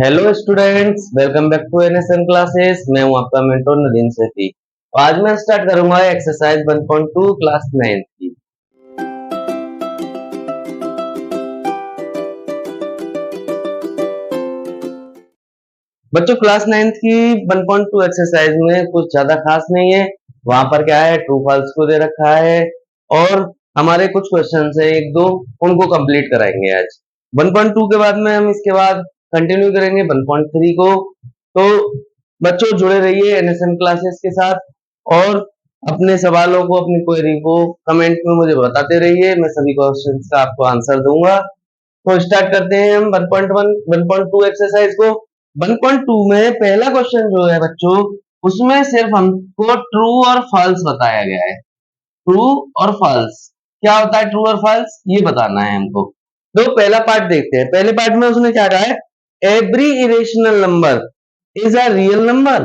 Hello students, welcome back to NSN classes. मैं हूं आपका मेंटर नदीम सेठी। आज मैं स्टार्ट करूंगा एक्सरसाइज 1.2 क्लास 9 की। बच्चों, क्लास 9 की 1.2 एक्सरसाइज में कुछ ज्यादा खास नहीं है। वहां पर क्या है, ट्रू फॉल्स को दे रखा है और हमारे कुछ क्वेश्चन है एक दो, उनको कंप्लीट कराएंगे आज। 1.2 के बाद में हम इसके बाद कंटिन्यू करेंगे 1.3 को। तो बच्चों जुड़े रहिए एनएसएन क्लासेस के साथ और अपने सवालों को, अपनी क्वेरी को कमेंट में मुझे बताते रहिए। मैं सभी क्वेश्चंस का आपको आंसर दूंगा। तो स्टार्ट करते हैं हम 1.1 1.2 एक्सरसाइज को। 1.2 में पहला क्वेश्चन जो है बच्चों, उसमें सिर्फ हमको ट्रू और फॉल्स बताया गया है। ट्रू और फॉल्स क्या होता है, ट्रू और फॉल्स ये बताना है हमको। तो पहला पार्ट देखते हैं। पहले पार्ट में उसने क्या कहा है, every irrational number is a real number.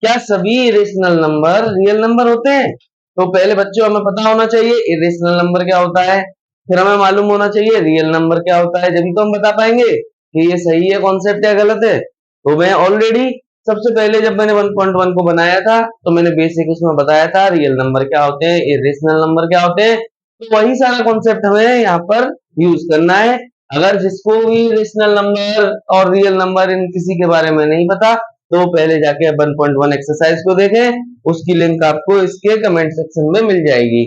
क्या सभी इरेशनल नंबर रियल नंबर होते हैं? तो पहले बच्चों हमें पता होना चाहिए इरेशनल नंबर क्या होता है, फिर हमें मालूम होना चाहिए रियल नंबर क्या होता है, जब तो हम बता पाएंगे कि ये सही है कॉन्सेप्ट या गलत है। तो मैं ऑलरेडी सबसे पहले जब मैंने 1.1 को बनाया था तो मैंने बेसिक उसमें बताया था रियल नंबर क्या होते हैं, इरेशनल नंबर क्या होते हैं। तो वही सारा कॉन्सेप्ट हमें यहाँ पर यूज करना है। अगर जिसको भी रेशनल नंबर और रियल नंबर इन किसी के बारे में नहीं पता, तो पहले जाके 1.1 एक्सरसाइज को देखें। उसकी लिंक आपको इसके कमेंट सेक्शन में मिल जाएगी।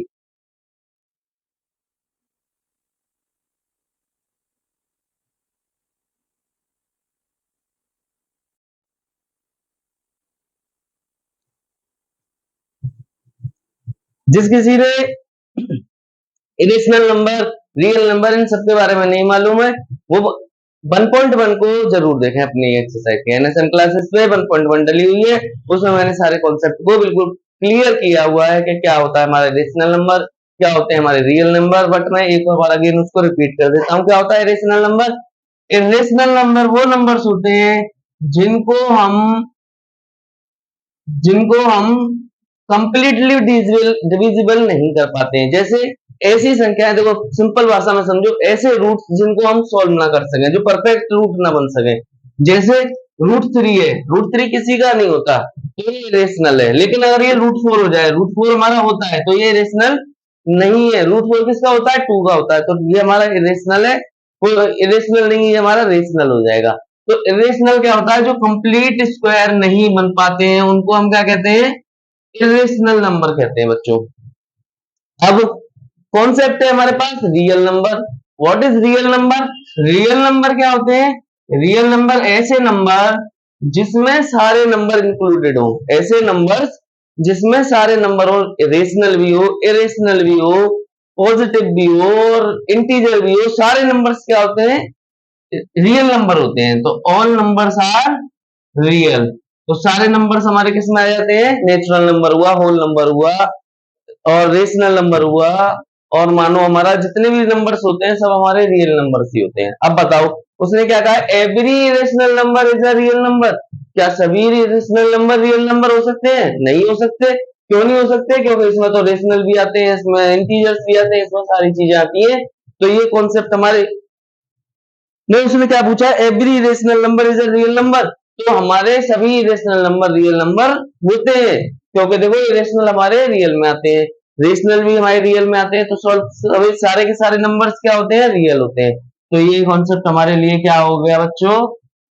जिस किसी ने irrational number, real number in सबके बारे में नहीं मालूम है, वो 1.1 को जरूर देखें अपनी एक्सरसाइज के एनएसएन क्लासेस पे 1.1 डली हुई है। उसमें मैंने सारे कॉन्सेप्ट को बिल्कुल क्लियर किया हुआ है कि क्या होता है हमारे रेशनल नंबर, क्या होते हैं हमारे रियल नंबर। बट मैं एक बार अगेन उसको रिपीट कर देता हूँ, क्या होता है रेशनल नंबर। इरेशनल नंबर वो नंबर्स होते हैं जिनको हम जिनको हम कंप्लीटली डिविजिबल नहीं कर पाते हैं। जैसे ऐसी संख्या है, देखो सिंपल भाषा में समझो, ऐसे रूट्स जिनको हम सॉल्व ना कर सके, जो परफेक्ट रूट ना बन सके। जैसे √3 है, √3 किसी का नहीं होता तो ये इरेशनल है। लेकिन अगर ये √4 हो जाए, √4 हमारा होता है तो ये इरेशनल नहीं है। √4 किसका होता है, 2 का होता है, तो ये हमारा इरेशनल है। वो इरेशनल नहीं है, हमारा रेशनल हो जाएगा। तो इरेशनल क्या होता है, जो कंप्लीट स्क्वायर नहीं बन पाते हैं उनको हम क्या कहते हैं, इरेशनल नंबर कहते हैं बच्चों। अब कॉन्सेप्ट है हमारे पास real number. What is real number? Real number क्या होते हैं, रियल नंबर ऐसे नंबर जिसमें सारे नंबर इंक्लूडेड हो, ऐसे नंबर्स जिसमें सारे नंबर हो, रेशनल भी हो, इरेशनल भी हो, पॉजिटिव भी हो और इंटीजर भी हो, सारे नंबर्स क्या होते हैं, रियल नंबर होते हैं। तो ऑल नंबर्स आर रियल। तो सारे नंबर्स हमारे किस में आ जाते हैं, नेचुरल नंबर हुआ, होल नंबर हुआ और रेशनल नंबर हुआ, और मानो हमारा जितने भी नंबर्स होते हैं सब हमारे रियल नंबर्स ही होते हैं। अब बताओ उसने क्या कहा, every rational number is a real number. क्या सभी रेशनल नंबर रियल नंबर हो सकते हैं? नहीं हो सकते। क्यों नहीं हो सकते? क्योंकि इसमें तो रेशनल भी आते हैं, इसमें इंटीजर्स भी आते हैं, इसमें सारी चीजें आती हैं। तो ये कॉन्सेप्ट हमारे नहीं, उसने क्या पूछा, every rational number is a real number. तो हमारे सभी रेशनल नंबर रियल नंबर होते हैं, क्योंकि देखो इरेशनल हमारे रियल में आते हैं, रेशनल भी हमारे रियल में आते हैं। तो सभी सारे के सारे नंबर्स क्या होते हैं, रियल होते हैं। तो ये कॉन्सेप्ट हमारे लिए क्या हो गया बच्चों,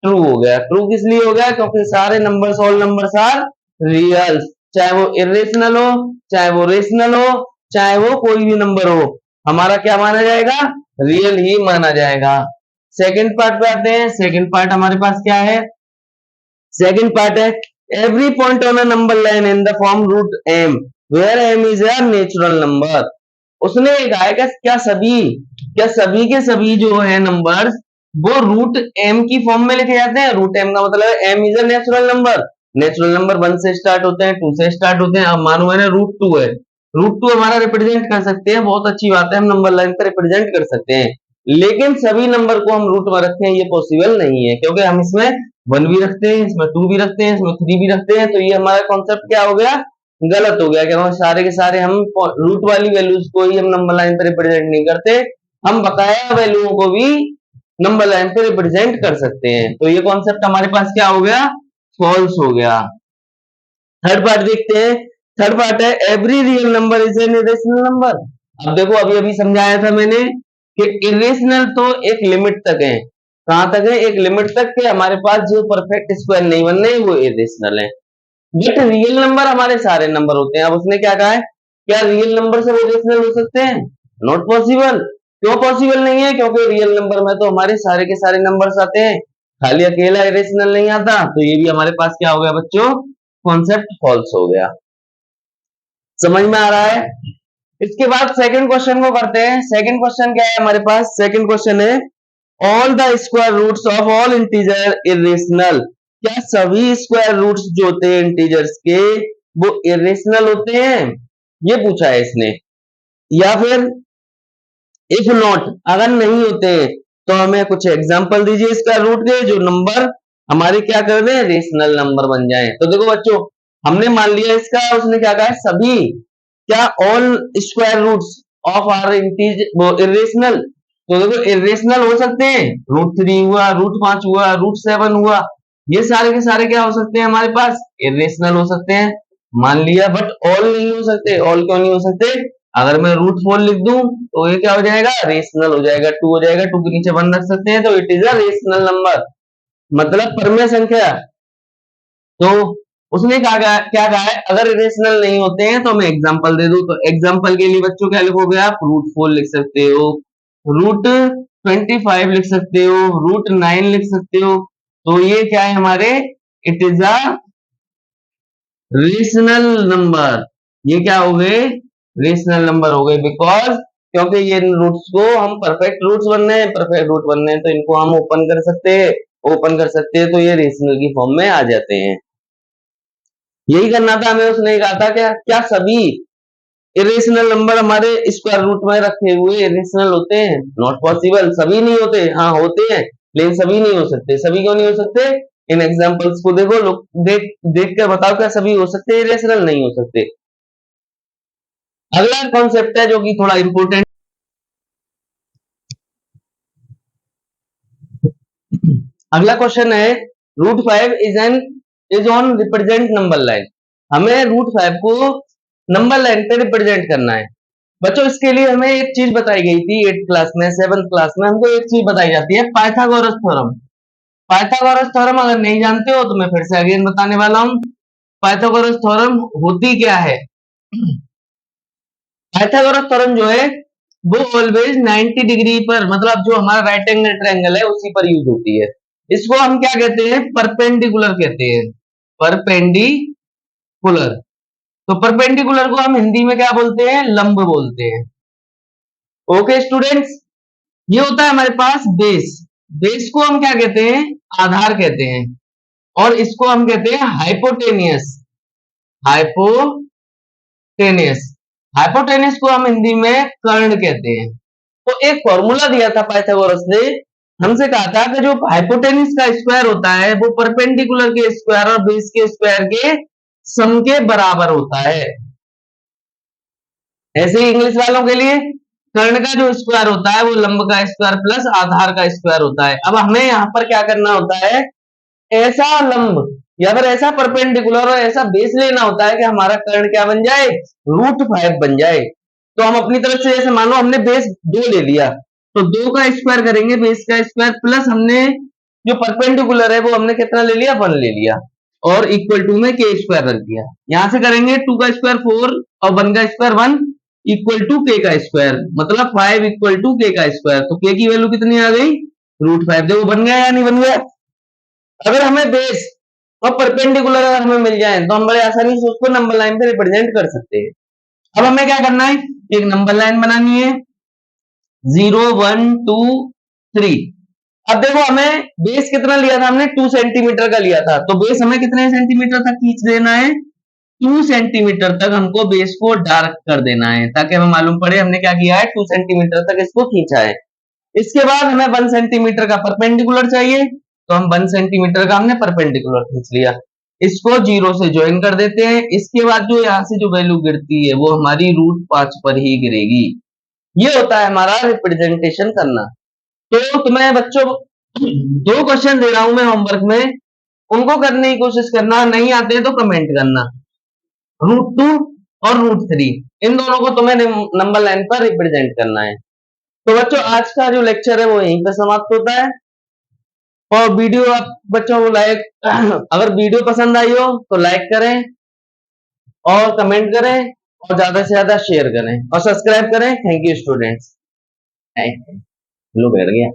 ट्रू हो गया। ट्रू किस लिए हो गया, क्योंकि सारे numbers, all numbers are real. चाहे वो इरेशनल हो, चाहे वो रेशनल हो, चाहे वो कोई भी नंबर हो, हमारा क्या माना जाएगा, रियल ही माना जाएगा। सेकंड पार्ट पे आते हैं। सेकंड पार्ट हमारे पास क्या है, सेकंड पार्ट है every point on a number line in the form root m where m is a natural number. उसने कहा है क्या सभी के सभी जो है नंबर्स वो रूट एम की फॉर्म में लिखे जाते हैं। रूट एम का मतलब है m is a natural number. Natural number 1 से स्टार्ट होते हैं, 2 से स्टार्ट होते हैं। अब मानो मैंने √2 है, √2 हमारा रिप्रेजेंट कर सकते हैं, बहुत अच्छी बात है, हम नंबर लाइन पर रिप्रेजेंट कर सकते हैं। लेकिन सभी नंबर को हम रूट में रखें ये पॉसिबल नहीं है, क्योंकि हम इसमें 1 भी रखते हैं, इसमें 2 भी रखते हैं, इसमें 3 भी रखते हैं। तो ये हमारा कॉन्सेप्ट क्या हो गया, गलत हो गया। क्योंकि सारे के सारे हम रूट वाली वैल्यूज को ही हम नंबर लाइन पर रिप्रेजेंट नहीं करते, हम बकाया वैल्यूओं को भी नंबर लाइन पे रिप्रेजेंट कर सकते हैं। तो ये कॉन्सेप्ट हमारे पास क्या हो गया, फॉल्स हो गया। थर्ड पार्ट देखते हैं। थर्ड पार्ट है every real number is an irrational number. अब देखो अभी अभी समझाया था मैंने कि इरेशनल तो एक लिमिट तक है। कहां तक है, एक लिमिट तक के हमारे पास जो परफेक्ट स्क्वायर नहीं बनने वो इरेशनल है। बट रियल नंबर हमारे सारे नंबर होते हैं। अब उसने क्या कहा है, क्या रियल नंबर सब इरेशनल हो सकते हैं? Not possible. क्यों पॉसिबल नहीं है? क्योंकि रियल नंबर में तो हमारे सारे के सारे नंबर्स आते हैं, खाली अकेला इरेशनल नहीं आता। तो ये भी हमारे पास क्या हो गया बच्चों, कॉन्सेप्ट फॉल्स हो गया। समझ में आ रहा है? इसके बाद सेकंड क्वेश्चन को करते हैं। सेकंड क्वेश्चन क्या है हमारे पास? सेकंड क्वेश्चन है all the square roots of all integer irrational. क्या सभी स्क्वायर रूट्स जो होते हैं इंटीजर्स के वो इरेशनल होते हैं? ये पूछा है इसने। या फिर इफ नॉट, अगर नहीं होते हैं तो हमें कुछ एग्जांपल दीजिए स्क्वायर रूट के जो नंबर हमारे क्या कर रहे हैं, रेशनल नंबर बन जाए। तो देखो बच्चों, हमने मान लिया इसका, उसने क्या कहा है, सभी, क्या all square roots of are integer irrational. तो देखो इरेशनल हो सकते हैं, √3 हुआ, √5 हुआ, √7 हुआ, ये सारे के सारे क्या हो सकते हैं हमारे पास, इरेशनल हो सकते हैं, मान लिया। बट ऑल नहीं हो सकते। ऑल क्यों नहीं हो सकते? अगर मैं √4 लिख दूं तो ये क्या हो जाएगा, रेशनल हो जाएगा, 2 हो जाएगा, 2 के नीचे 1 रख सकते हैं, तो it is a rational number, मतलब परमेय संख्या। तो उसने क्या कहा है, अगर इरेशनल नहीं होते हैं तो मैं एग्जांपल दे दूं। तो एग्जांपल के लिए बच्चों क्या लिखोगे आप, √4 लिख सकते हो, √25 लिख सकते हो, √9 लिख सकते हो। तो ये क्या है हमारे, it is a rational number. ये क्या हो गए, रेशनल नंबर हो गए, बिकॉज क्योंकि ये रूट्स को हम परफेक्ट रूट्स बनने हैं, परफेक्ट रूट बनने हैं तो इनको हम ओपन कर सकते हैं, ओपन कर सकते हैं तो ये रेशनल की फॉर्म में आ जाते हैं। यही करना था हमें। उसने कहा था क्या क्या सभी इरेशनल नंबर हमारे स्क्वायर रूट में रखे हुए इरेशनल होते हैं? नॉट पॉसिबल, सभी नहीं होते। हाँ होते हैं लेकिन सभी नहीं हो सकते। सभी क्यों नहीं हो सकते? इन एग्जांपल्स को देखो, लोग देख देख कर बताओ क्या सभी हो सकते हैं इरेशनल? नहीं हो सकते। अगला कॉन्सेप्ट है जो कि थोड़ा इंपोर्टेंट। अगला क्वेश्चन है √5 is on represent number line. हमें √5 को नंबर लाइन पे रिप्रेजेंट करना है। बच्चों इसके लिए हमें एक चीज बताई गई थी 8th क्लास में, 7th क्लास में हमको एक चीज बताई जाती है, पाइथागोरस थ्योरम। पाइथागोरस थ्योरम अगर नहीं जानते हो तो मैं फिर से अगेन बताने वाला हूं। पाइथागोरस थ्योरम होती क्या है? पाइथागोरस थ्योरम जो है वो ऑलवेज 90 डिग्री पर, मतलब जो हमारा राइट एंगल ट्रायंगल है उसी पर यूज होती है। इसको हम क्या कहते हैं, परपेंडिकुलर कहते हैं, परपेंडिकुलर। तो परपेंडिकुलर को हम हिंदी में क्या बोलते हैं, लंब बोलते हैं। ओके स्टूडेंट्स, ये होता है हमारे पास बेस। बेस को हम क्या कहते हैं, आधार कहते हैं, और इसको हम कहते हैं हाइपोटेनियस। हाइपोटेनियस, हाइपोटेनियस को हम हिंदी में कर्ण कहते हैं। तो एक फॉर्मूला दिया था पाइथागोरस ने, हमसे कहा था कि जो हाइपोटेनियस का स्क्वायर होता है वो परपेंडिकुलर के स्क्वायर और बेस के स्क्वायर के सम के बराबर होता है। ऐसे ही इंग्लिश वालों के लिए कर्ण का जो स्क्वायर होता है वो लंब का स्क्वायर प्लस आधार का स्क्वायर होता है। अब हमें यहाँ पर क्या करना होता है, ऐसा लंब या फिर ऐसा परपेंडिकुलर और ऐसा बेस लेना होता है कि हमारा कर्ण क्या बन जाए, √5 बन जाए। तो हम अपनी तरफ से जैसे मानो हमने बेस 2 ले लिया तो 2 का स्क्वायर करेंगे, बेस का स्क्वायर प्लस हमने जो परपेंडिकुलर है वो हमने कितना ले लिया, 1 ले लिया, और इक्वल टू में के स्क्वायर रख दिया। यहां से करेंगे 2 का स्क्वायर 4 और 1 का स्क्वायर 1 इक्वल टू के का स्क्वायर, मतलब 5 इक्वल टू के का स्क्वायर। तो के की वैल्यू कितनी आ गई, √5। देखो बन गया या नहीं बन गया? अगर हमें बेस और परपेंडिकुलर अगर हमें मिल जाए तो हम बड़े आसानी से उसको नंबर लाइन पे रिप्रेजेंट कर सकते हैं। अब हमें क्या करना है, एक नंबर लाइन बनानी है 0 1 2 3। अब देखो हमें बेस कितना लिया था हमने, 2 सेंटीमीटर का लिया था, तो बेस हमें कितने सेंटीमीटर तक खींच देना है, 2 सेंटीमीटर तक हमको बेस को डार्क कर देना है, ताकि हमें मालूम पड़े हमने क्या किया है, 2 सेंटीमीटर तक इसको खींचा है। इसके बाद हमें 1 सेंटीमीटर का परपेंडिकुलर चाहिए, तो हम 1 सेंटीमीटर का हमने परपेंडिकुलर खींच लिया। इसको 0 से ज्वाइन कर देते हैं। इसके बाद जो यहाँ से जो वैल्यू गिरती है वो हमारी √5 पर ही गिरेगी। ये होता है हमारा रिप्रेजेंटेशन करना। तो तुम्हें बच्चों 2 क्वेश्चन दे रहा हूं मैं होमवर्क में, उनको करने की कोशिश करना, नहीं आते हैं तो कमेंट करना। रूट 2 और रूट 3 इन दोनों को तुम्हें नंबर लाइन पर रिप्रेजेंट करना है। तो बच्चों आज का जो लेक्चर है वो यहीं पे समाप्त होता है। और वीडियो आप बच्चों को लाइक अगर वीडियो पसंद आई हो तो लाइक करें और कमेंट करें और ज्यादा से ज्यादा शेयर करें और सब्सक्राइब करें। Thank you students. लो बैठ गया।